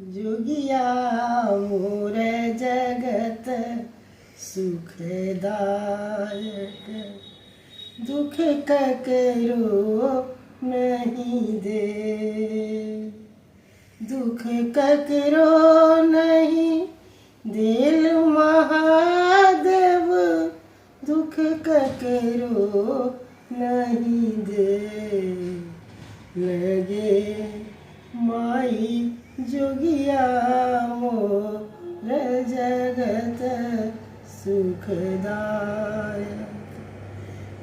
जोगिया मोर जगत सुखदायक, दुख ककरो नहीं दे, दुख ककरो नहीं देल महादेव, दुख ककरो नहीं दे। लगे माई जोगिया मोर जगत सुखदायक,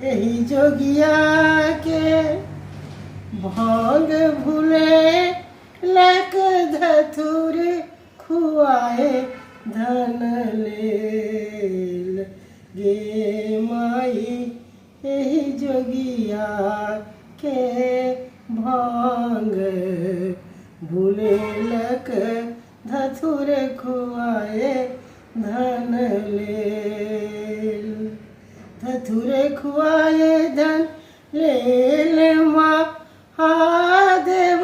यही जोगिया के भांग भूले लक धतुर खुआए धन लेल गे माई, यही जोगिया के भांग भूले लक धतुर खुआए धन लेल, धतुर खुआए धन लेल महादेव,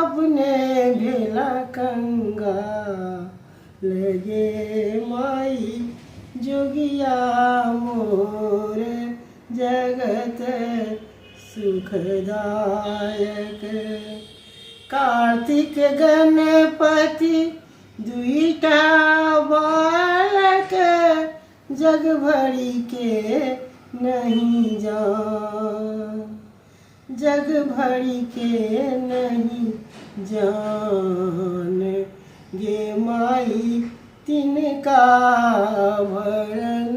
अपने भेला कंगा लगे माई जोगिया मोर जगत सुखदायक। कार्तिक गणपति दुईटा बालक, जग भरी के नहीं जान, जग भरी के नहीं जान गे माई, तिनका भरन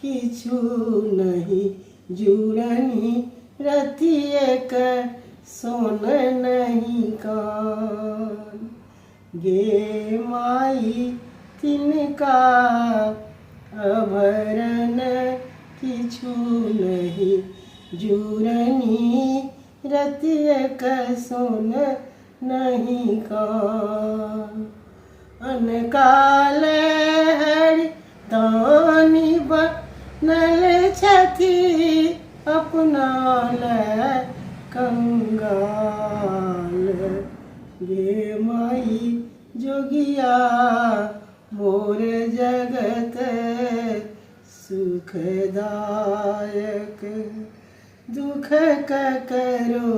किछु नहीं जुड़नी, रति एक सोन नहीं कान गे माई, तिनका अभरन किछु नहीं जुड़नी, रति एक सोन नहीं कान। अनकाल हरि दानी बनल छथि, अपना ले कंगाल गे माई जोगिया मोर जगत सुखदायक, दुख ककरो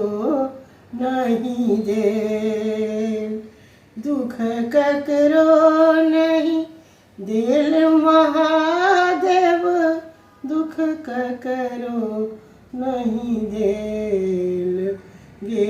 नहीं दे, दुख ककरो नहीं देल महादेव, दुख ककरो नहीं दे।